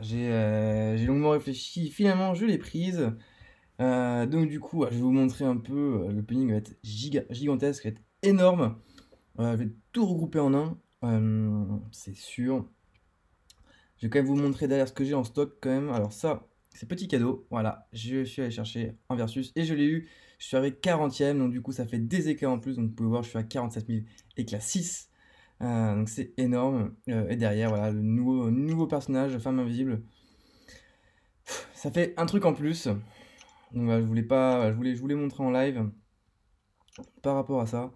J'ai longuement réfléchi. Finalement, je l'ai prise. Donc du coup, je vais vous montrer un peu. L'opening va être gigantesque, va être énorme. Je vais tout regrouper en un. C'est sûr. Je vais quand même vous montrer derrière ce que j'ai en stock quand même. Alors ça, c'est petit cadeau. Voilà, je suis allé chercher un Versus et je l'ai eu. Je suis arrivé 40e, donc du coup ça fait des éclats en plus. Donc vous pouvez voir, je suis à 47 000 éclats 6. Donc c'est énorme. Et derrière, voilà, le nouveau personnage, Femme Invisible. Ça fait un truc en plus. Donc voilà, je voulais pas, je voulais montrer en live par rapport à ça.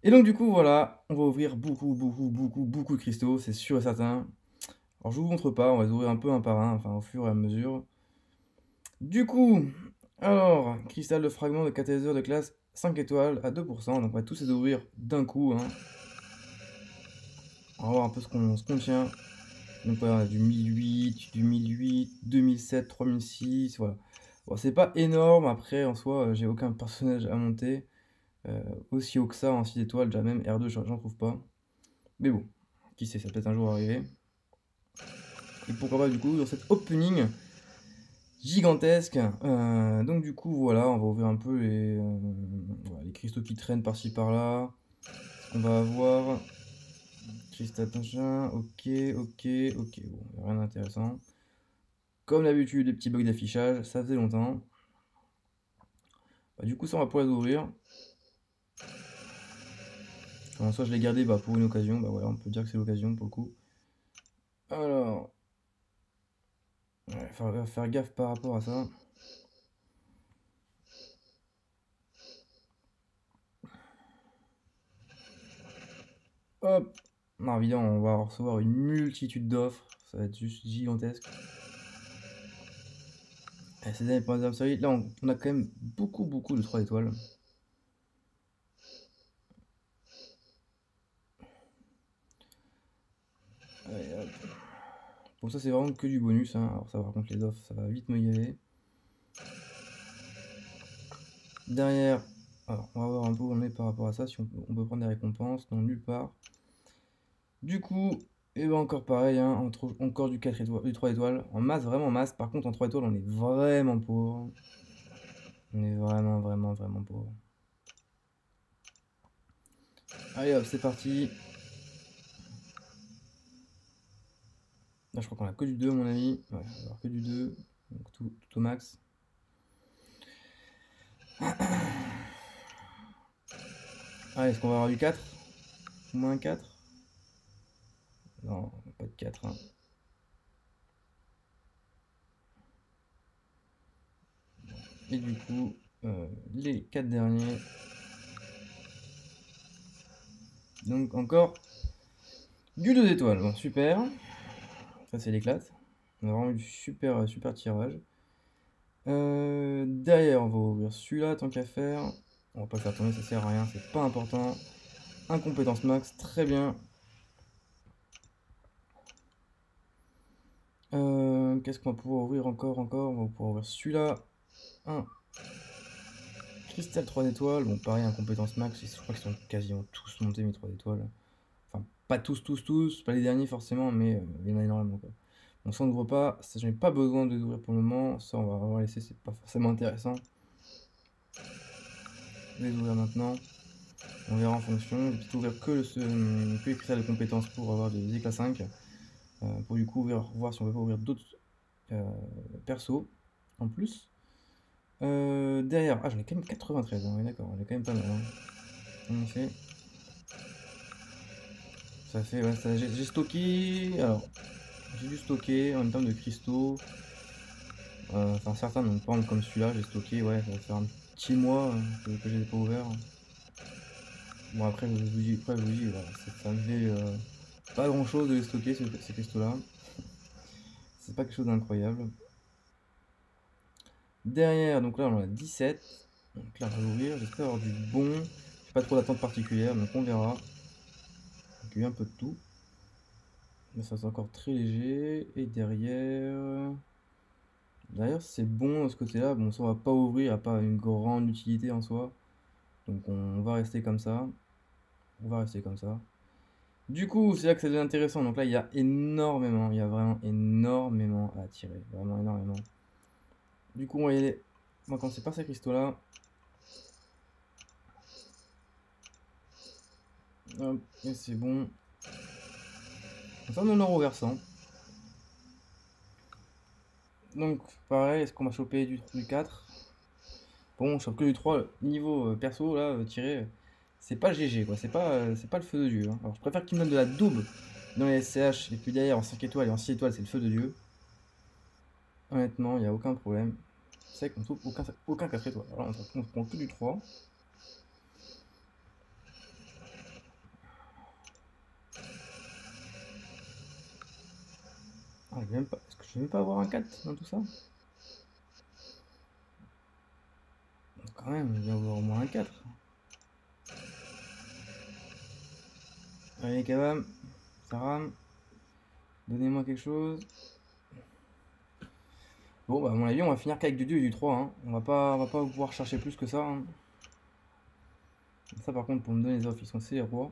Et donc du coup, voilà, on va ouvrir beaucoup de cristaux, c'est sûr et certain. Alors je vous montre pas, on va les ouvrir un peu un par un, enfin au fur et à mesure. Du coup, alors, cristal de fragment de catalyseur de classe 5 étoiles à 2%, donc on va tous les ouvrir d'un coup, hein. On va voir un peu ce qu'on tient. Donc voilà, du 1008, du 1008, 2007, 3006, voilà. Bon, c'est pas énorme, après en soi, j'ai aucun personnage à monter. Aussi haut que ça, en 6 étoiles, déjà même R2, j'en trouve pas. Mais bon, qui sait, ça peut être un jour arriver. Et pourquoi pas du coup, dans cet opening gigantesque. Donc du coup, voilà, on va ouvrir un peu voilà, les cristaux qui traînent par-ci par-là. Ce qu'on va avoir. Cristal machin, ok. Bon, rien d'intéressant. Comme d'habitude, des petits bugs d'affichage, ça faisait longtemps. Bah, du coup, ça, on va pouvoir les ouvrir. En soit je l'ai gardé pour une occasion. Bah voilà, on peut dire que c'est l'occasion pour le coup. Alors, va faire gaffe par rapport à ça. Hop! Non, évidemment, on va recevoir une multitude d'offres. Ça va être juste gigantesque. Ces derniers points d'observer, là, on a quand même beaucoup de 3 étoiles. Allez, hop. Bon, ça, c'est vraiment que du bonus, hein. Alors, ça, par contre, les offres, ça va vite me y aller. Derrière, alors, on va voir un peu où on est par rapport à ça. Si on peut prendre des récompenses, non, nulle part. Du coup, et ben encore pareil, hein, on trouve encore du 4 étoiles, du 3 étoiles. En masse, vraiment masse. Par contre, en 3 étoiles, on est vraiment pauvre. On est vraiment pauvre. Allez hop, c'est parti. Là, je crois qu'on a que du 2 à mon avis. Ouais, on va avoir que du 2. Donc tout au max. Ah, est-ce qu'on va avoir du 4? Moins 4? Non, pas de 4, hein. Et du coup, les 4 derniers. Donc encore du 2 étoiles. Bon, super. Ça, c'est l'éclate. On a vraiment eu du super tirage. Derrière, on va ouvrir celui-là tant qu'à faire. On va pas le faire tourner, ça sert à rien, c'est pas important. Incompétence max, très bien. Qu'est-ce qu'on va pouvoir ouvrir encore? On va pouvoir ouvrir celui-là. Un cristal 3 étoiles. Bon, pareil, incompétence max. Je crois qu'ils sont quasiment tous montés, mes 3 étoiles. Enfin, pas tous. Pas les derniers forcément, mais il y en a énormément, quoi. Bon, ça, on n'ouvre pas. Ça, j'en ai pas besoin de l'ouvrir pour le moment. Ça, on va laisser, c'est pas forcément intéressant. Je vais les ouvrir maintenant. On verra en fonction. J'ai peut-être ouvrir que les critères de compétences pour avoir des éclats 5. Pour du coup voir si on peut pas ouvrir d'autres persos en plus. Derrière, j'en ai quand même 93, hein, oui, d'accord, on est quand même pas mal, hein. En effet. Ça fait, ouais, j'ai stocké, alors, j'ai dû stocker en même temps de cristaux. Enfin, certains, donc pas comme celui-là, j'ai stocké, ouais, ça va faire un petit mois que je les ai pas ouverts. Bon, après, je vous dis, voilà, ça me fait pas grand chose de les stocker, ces cristaux-là. C'est pas quelque chose d'incroyable. Derrière, donc là on en a 17. Donc là on va ouvrir, j'espère avoir du bon. J'ai pas trop d'attente particulière, donc on verra. Donc il y a eu un peu de tout. Mais ça c'est encore très léger. Et derrière c'est bon de ce côté-là. Bon, ça on va pas ouvrir, il n'y a pas une grande utilité en soi. Donc on va rester comme ça. On va rester comme ça. Du coup, c'est là que ça devient intéressant. Donc là, il y a énormément, il y a vraiment énormément à tirer. Vraiment énormément. Du coup, on va y aller. On va commencer par ces cristaux-là. Hop, et c'est bon. Ça me donne au versant. Donc, pareil, est-ce qu'on va choper du 4? Bon, on chope que du 3. Niveau perso, là, tirer, c'est pas GG, quoi. C'est pas le feu de Dieu, hein. Alors, je préfère qu'il me donne de la daube dans les SCH, et puis derrière, en 5 étoiles et en 6 étoiles, c'est le feu de Dieu. Honnêtement, il n'y a aucun problème. C'est qu'on trouve aucun 4 étoiles. Alors, on prend que du 3. Ah, est-ce que je vais même pas avoir un 4 dans tout ça? Quand même, il va y avoir au moins un 4. Allez, Kabam, ça rame. Donnez-moi quelque chose. Bon, bah, à mon avis, on va finir qu'avec du 2 et du 3, hein. On va pas pouvoir chercher plus que ça, hein. Ça, par contre, pour me donner les offres, ils sont c'est les rois.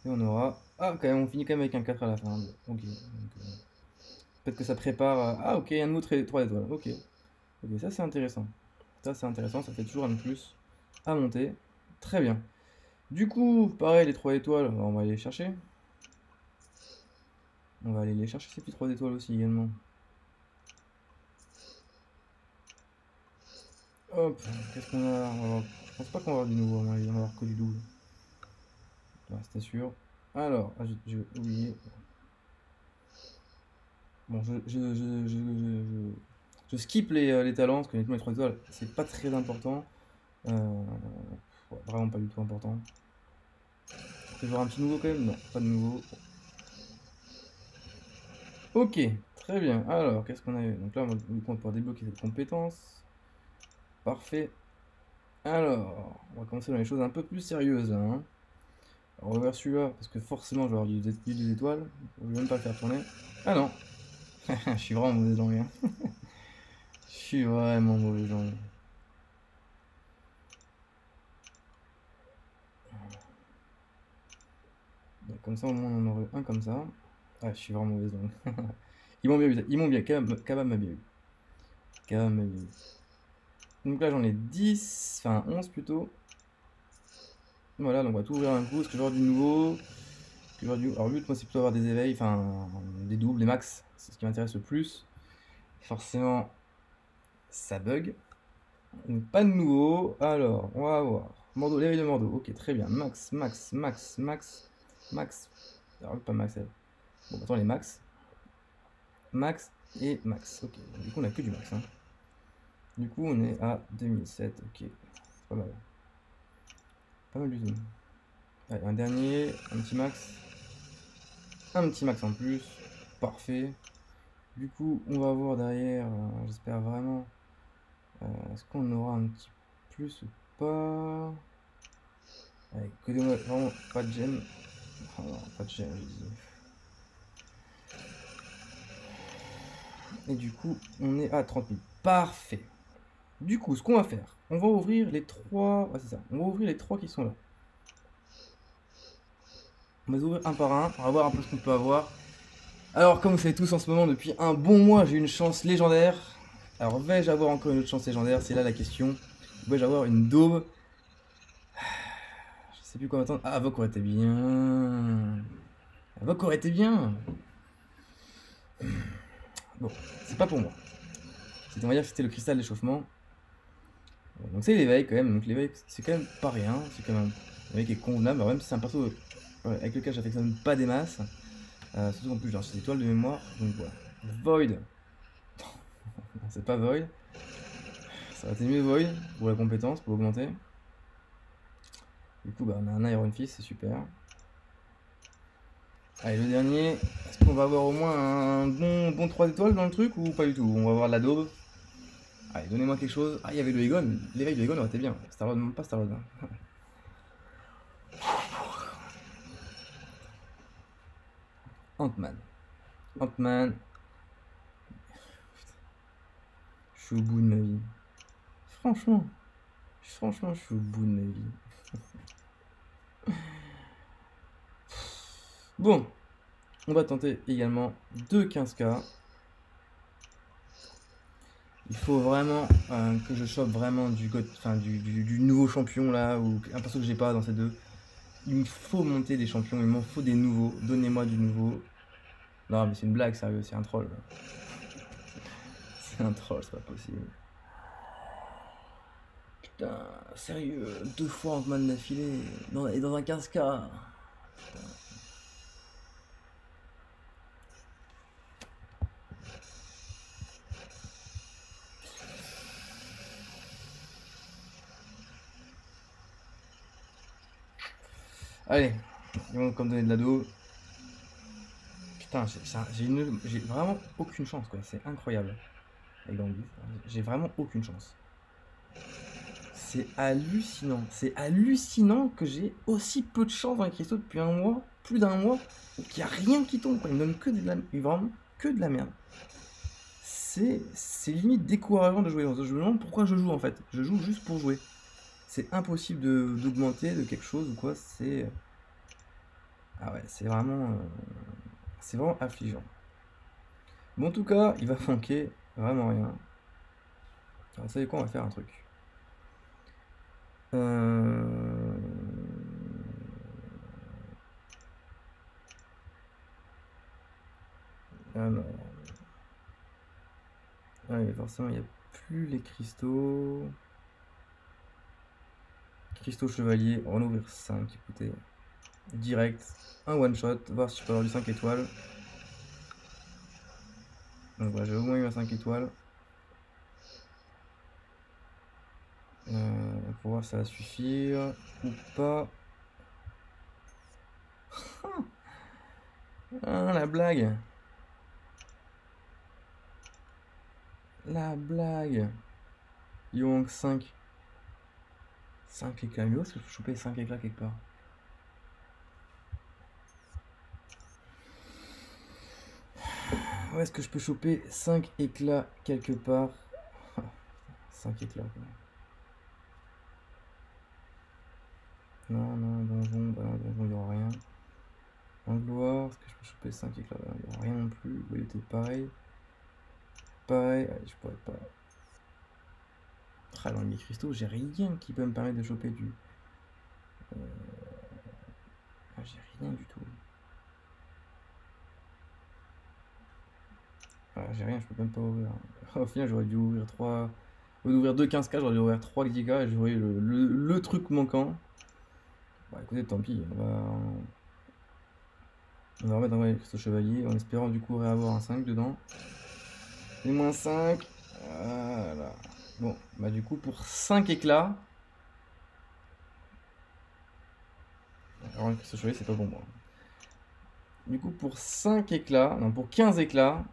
Et on aura. Ah, quand même, on finit quand même avec un 4 à la fin. Bon, ok. Peut-être que ça prépare. Ah, ok, un autre 3 étoiles. Ok. Ok, ça c'est intéressant. Ça c'est intéressant, ça fait toujours un de plus à monter. Très bien. Du coup, pareil, les 3 étoiles, on va aller les chercher. On va aller les chercher ces petits 3 étoiles aussi également. Hop, qu'est-ce qu'on a? Je pense pas qu'on va avoir du nouveau, on va avoir que du double. Là, c'était sûr. Alors, ah, j'ai oublié. Bon, je skip les talents, parce que honnêtement, les 3 étoiles, c'est pas très important. Ouais, vraiment pas du tout important. Je vais voir un petit nouveau quand même? Non, pas de nouveau. Ok, très bien. Alors, qu'est-ce qu'on a eu? Donc là, on va pouvoir débloquer cette compétence. Parfait. Alors, on va commencer dans les choses un peu plus sérieuses, là, hein. Alors, on va voir celui-là, parce que forcément, je vais avoir des étoiles. Je vais même pas le faire tourner. Ah non. Je suis vraiment mauvais dans rien. Je suis vraiment mauvais dans rien. Donc, comme ça, au moins, on en aurait un comme ça. Ah, je suis vraiment mauvais dans rien. Ils m'ont bien vu. Ils m'ont bien. Kabam m'a bien eu. Kabam m'a bien eu. Donc là, j'en ai 10, enfin 11 plutôt. Voilà, donc on va tout ouvrir un coup. Est-ce que je vais avoir du nouveau? Alors le but, moi, c'est plutôt avoir des éveils, enfin des doubles, des max. C'est ce qui m'intéresse le plus. Forcément, ça bug. Donc, pas de nouveau. Alors, on va voir. Mordo, l'éveil de Mordo. Ok, très bien. Max, max, max, max, max. Alors, pas max. Bon, attends, les max. Max et max. Ok, donc, du coup, on a que du max, hein. Du coup, on est à 2007. Ok, pas mal. Pas mal du tout. Allez, un dernier, un petit max. Un petit max en plus. Parfait. Du coup, on va voir derrière, j'espère vraiment. Est-ce qu'on aura un petit plus ou pas? Allez, que de vraiment pas de gemme. Oh non, pas de gemme, j'ai dit. Et du coup, on est à 30 000. Parfait. Du coup, ce qu'on va faire, on va ouvrir les trois. Ouais, c'est ça. On va ouvrir les trois qui sont là. On va les ouvrir un par un. On va voir un peu ce qu'on peut avoir. Alors, comme vous savez tous en ce moment, depuis un bon mois, j'ai une chance légendaire. Alors, vais-je avoir encore une autre chance légendaire? C'est là la question. Vais-je avoir une daube? Je sais plus quoi m'attendre. Ah, Avok aurait été bien. Avok aurait été bien. Bon, c'est pas pour moi. On va dire que c'était le cristal d'échauffement. Donc c'est l'éveil quand même. Donc l'éveil, c'est quand même pas rien. C'est quand même un éveil qui est convenable. Alors même si c'est un perso avec lequel j'affectionne pas des masses. Surtout en plus, j'ai 6 étoiles de mémoire. Donc voilà. Void. C'est pas Void. Ça aurait été mieux Void pour la compétence, pour augmenter. Du coup, bah, on a un Iron Fist, c'est super. Allez, le dernier. Est-ce qu'on va avoir au moins un bon 3 étoiles dans le truc ou pas du tout? On va avoir de la daube. Allez, donnez-moi quelque chose. Ah, il y avait le Egon. L'éveil de Egon aurait été bien. Starlord, non, pas Starlord. Hein. Ant-Man. Ant-Man. Je suis au bout de ma vie. Franchement. Je suis au bout de ma vie. Bon, on va tenter également 2 15K. Il faut vraiment que je chope vraiment du nouveau champion là, ou un perso que j'ai pas dans ces deux. Il me faut monter des champions, il m'en faut des nouveaux. Donnez-moi du nouveau. Non mais c'est une blague, sérieux, c'est un troll. C'est un troll, c'est pas possible. Putain, sérieux, 2 fois Ant-Man d'affilée, et dans un 15K. Putain. Allez, ils vont comme donner de l'ado. Putain, j'ai vraiment aucune chance, quoi. C'est incroyable. Avec Gambit, j'ai vraiment aucune chance. C'est hallucinant. C'est hallucinant que j'ai aussi peu de chance dans les cristaux depuis un mois, plus d'un mois, qu'il n'y a rien qui tombe, quoi. Ils me donnent que de la, vraiment que de la merde. C'est limite décourageant de jouer dans ce jeu. Je me demande pourquoi je joue en fait. Je joue juste pour jouer. C'est impossible d'augmenter de quelque chose ou quoi. C'est. Ah ouais, c'est vraiment affligeant. Bon, en tout cas, il va manquer vraiment rien. Alors, vous savez quoi, on va faire un truc. Alors. Ouais, forcément, il n'y a plus les cristaux. Cristaux chevalier, on va en ouvrir 5, écoutez. Direct, un one shot, voir si je peux avoir du 5 étoiles. Donc voilà, j'ai au moins eu un 5 étoiles. Pour voir si ça va suffire ou pas. Ah, la blague. La blague. Il manque 5. 5 éclats. Mais où est-ce que je peux choper 5 éclats quelque part? Où est-ce que je peux choper 5 éclats quelque part? 5 éclats quoi. Non, non, donjon, bah non, donjon, il n'y aura rien. En gloire, est-ce que je peux choper 5 éclats? Il n'y aura rien non plus. Il était pareil. Pareil, allez, je pourrais pas. Ah, dans les cristaux, j'ai rien qui peut me permettre de choper du. Ah, j'ai rien du tout. Ah, j'ai rien, je peux même pas ouvrir. Au final, j'aurais dû ouvrir 3. Au lieu d'ouvrir 2 15K, j'aurais dû ouvrir 3 10K et j'aurais eu le truc manquant. Bah écoutez, tant pis, on va remettre un cristaux chevalier en espérant du coup réavoir un 5 dedans. Et moins 5. Voilà. Bon, bah du coup, pour 5 éclats. Alors, le cristaux chevalier, c'est pas bon moi. Du coup, pour 5 éclats, non, pour 15 éclats,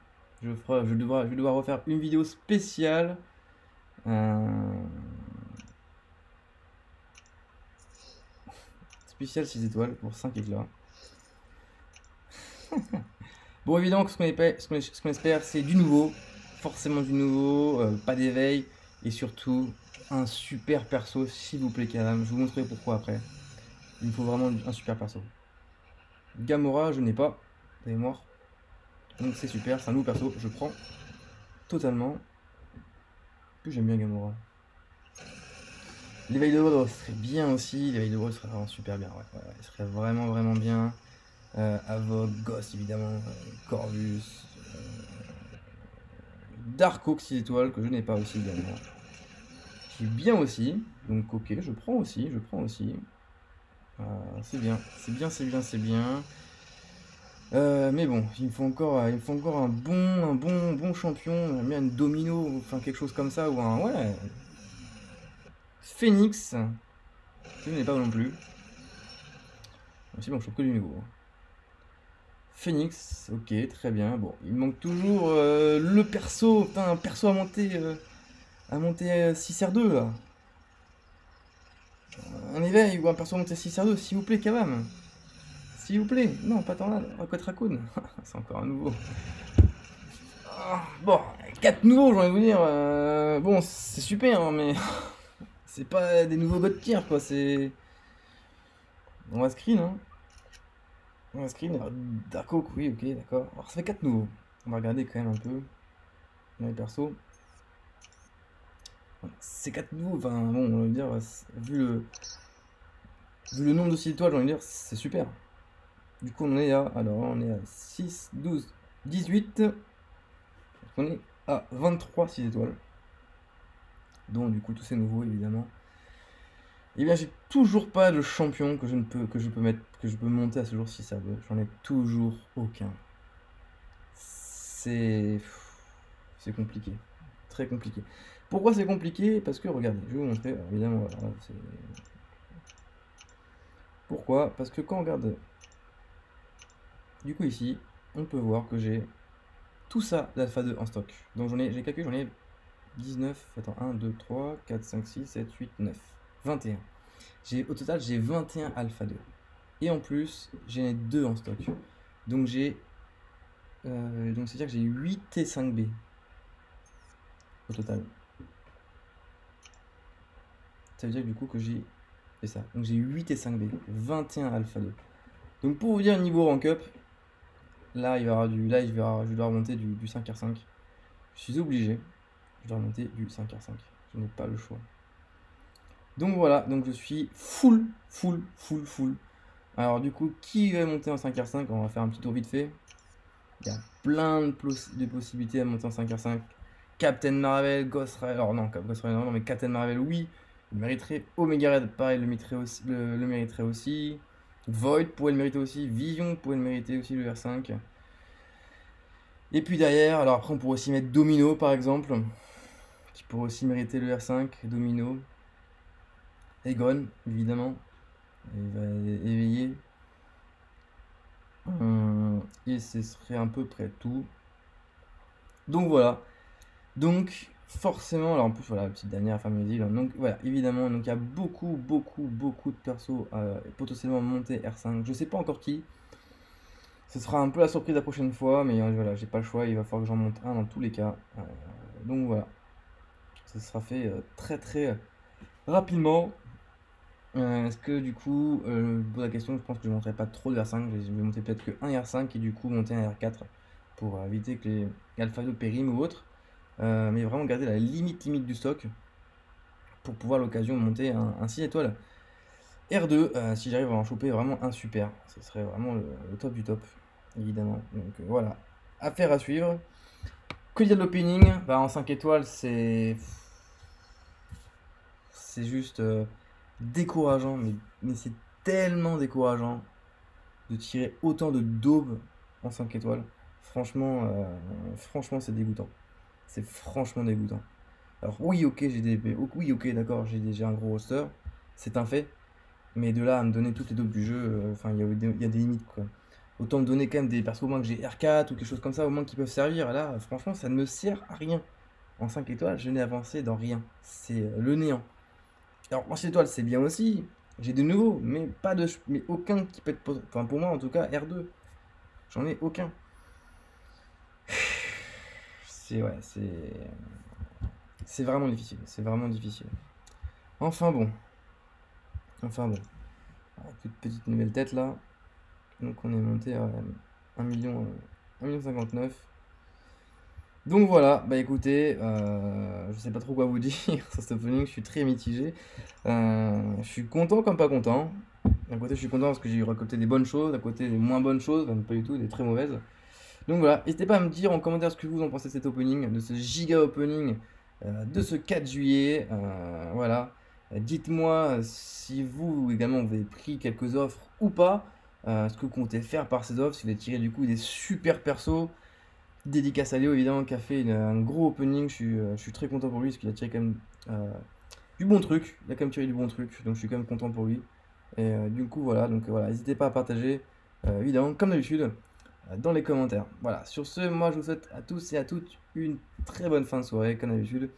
je vais devoir refaire une vidéo spéciale. Spécial 6 étoiles pour 5 éclats. Bon, évidemment, ce qu'on espère, c'est du nouveau. Forcément du nouveau, pas d'éveil. Et surtout, un super perso, s'il vous plaît, Kalam. Je vous montrerai pourquoi après. Il me faut vraiment un super perso. Gamora, je n'ai pas de mémoire. Donc c'est super, c'est un nouveau perso, je prends totalement. Que j'aime bien Gamora. L'éveil de World serait bien aussi. L'éveil de World serait vraiment super bien. Ouais, il serait vraiment, vraiment bien. Avoc, Ghost évidemment, Corvus, Dark Oak 6 étoiles que je n'ai pas aussi également. Qui est bien aussi. Donc ok, je prends aussi. C'est bien, c'est bien, c'est bien, c'est bien. Mais bon, il me faut encore un bon champion, bien un domino, enfin quelque chose comme ça, ou un, ouais, Phoenix, je n'ai pas non plus. C'est bon, je trouve que du nouveau. Phoenix, ok, très bien. Bon, il manque toujours le perso, putain, un perso à monter 6R2 là. Un éveil ou un perso à monter 6R2, s'il vous plaît, Kavam. S'il vous plaît. Non, pas tant là, Rocket Raccoon. C'est encore un nouveau. Bon, 4 nouveaux, j'ai envie de vous dire. Bon, c'est super, hein, mais c'est pas des nouveaux God tier, quoi. C'est. On va screen, hein. Un screen, alors, Dark Oak, oui, ok, d'accord. Alors, ça fait 4 nouveaux. On va regarder quand même un peu dans les persos. C'est 4 nouveaux, enfin, bon, on va dire, vu le nombre de 6 étoiles, j'ai envie de dire, c'est super. Du coup, on est à 6, 12, 18. On est à 23 6 étoiles. Donc, du coup, tous ces nouveaux, évidemment. Et bien, j'ai toujours pas de champion que je peux monter à ce jour si ça veut. J'en ai toujours aucun. C'est compliqué, très compliqué. Pourquoi c'est compliqué? Parce que regardez, je vais vous montrer. Alors, évidemment, voilà, pourquoi? Parce que quand on regarde, du coup ici, on peut voir que j'ai tout ça d'Alpha 2 en stock. Donc j'ai calculé, j'en ai 19, attends, 1, 2, 3, 4, 5, 6, 7, 8, 9, 21. Au total, j'ai 21 Alpha 2. Et en plus, j'en ai 2 en stock. Donc donc c'est-à-dire que j'ai 8 T5B au total. Ça veut dire que du coup que j'ai fait ça. Donc j'ai 8 T5B, 21 Alpha 2. Donc pour vous dire niveau rank up, là il va y avoir je dois remonter du 5R5. Je suis obligé, je dois remonter du 5R5. Je n'ai pas le choix. Donc voilà, donc je suis full. Alors du coup, qui va monter en 5R5? On va faire un petit tour vite fait. Il y a plein de possibilités à monter en 5R5. Captain Marvel, Ghost Rider, alors non, Ghost Rider non, mais Captain Marvel oui, il mériterait. Omega Red, pareil, le mériterait aussi. Void pourrait le mériter aussi. Vision pourrait le mériter aussi, le R5. Et puis derrière, alors après on pourrait aussi mettre Domino par exemple, qui pourrait aussi mériter le R5, Domino. Egon, évidemment, il va éveiller. Et ce serait à peu près tout. Donc voilà. Donc forcément, alors en plus voilà, la petite dernière fameuse île. Donc voilà, évidemment, donc il y a beaucoup de persos potentiellement monter R5. Je sais pas encore qui. Ce sera un peu la surprise la prochaine fois, mais voilà, j'ai pas le choix, il va falloir que j'en monte un dans tous les cas. Donc voilà. Ça sera fait très rapidement. Est-ce que du coup, je me pose la question, je pense que je ne monterai pas trop de R5, je vais monter peut-être que un R5 et du coup monter un R4 pour éviter que les Alpha 2 périment ou autre. Mais vraiment garder la limite du stock pour pouvoir à l'occasion monter un 6 étoiles R2 si j'arrive à en choper vraiment un super. Ce serait vraiment le top du top, évidemment. Donc voilà, affaire à suivre. Que dire de l'opening? Bah, en 5 étoiles, c'est juste décourageant, mais c'est tellement décourageant de tirer autant de daubes en 5 étoiles. Franchement, c'est dégoûtant. C'est franchement dégoûtant. Alors oui, ok, oui, ok, d'accord, j'ai déjà un gros roster, c'est un fait. Mais de là à me donner toutes les daubes du jeu, enfin, il y a des limites, quoi. Autant me donner quand même des persos au moins que j'ai R4 ou quelque chose comme ça, au moins qui peuvent servir. Là, franchement, ça ne me sert à rien. En 5 étoiles, je n'ai avancé dans rien. C'est le néant. Alors, en 6 étoiles, c'est bien aussi. J'ai de nouveaux, mais aucun qui peut être. Enfin, pour moi, en tout cas, R2. J'en ai aucun. Ouais, c'est vraiment difficile. C'est vraiment difficile. Enfin bon. Alors, toute petite nouvelle tête là. Donc, on est monté à 1 million, 1,59 million. Donc voilà, bah écoutez, je sais pas trop quoi vous dire sur ce opening, je suis très mitigé. Je suis content comme pas content. D'un côté, je suis content parce que j'ai récolté des bonnes choses, d'un côté, des moins bonnes choses, même pas du tout, des très mauvaises. Donc voilà, n'hésitez pas à me dire en commentaire ce que vous en pensez de cet opening, de ce giga opening de ce 4 juillet. Voilà, dites-moi si vous également vous avez pris quelques offres ou pas, ce que vous comptez faire par ces offres, si vous avez tiré du coup des super persos. Dédicace à Léo évidemment qui a fait un gros opening, je suis très content pour lui parce qu'il a tiré quand même du bon truc, il a quand même tiré du bon truc, donc je suis quand même content pour lui. Et du coup voilà, donc voilà, n'hésitez pas à partager évidemment comme d'habitude dans les commentaires. Voilà, sur ce, moi je vous souhaite à tous et à toutes une très bonne fin de soirée comme d'habitude.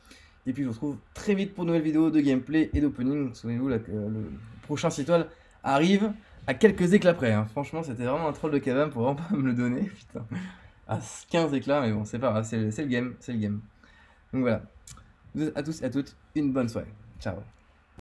Et puis je vous retrouve très vite pour une nouvelle vidéo de gameplay et d'opening. Souvenez-vous que le prochain 6 étoiles arrive à quelques éclats près. Hein. Franchement, c'était vraiment un troll de Kevin pour vraiment pas me le donner. Putain. À 15 éclats, mais bon, c'est pas grave, c'est le game, c'est le game. Donc voilà. À tous et à toutes, une bonne soirée. Ciao.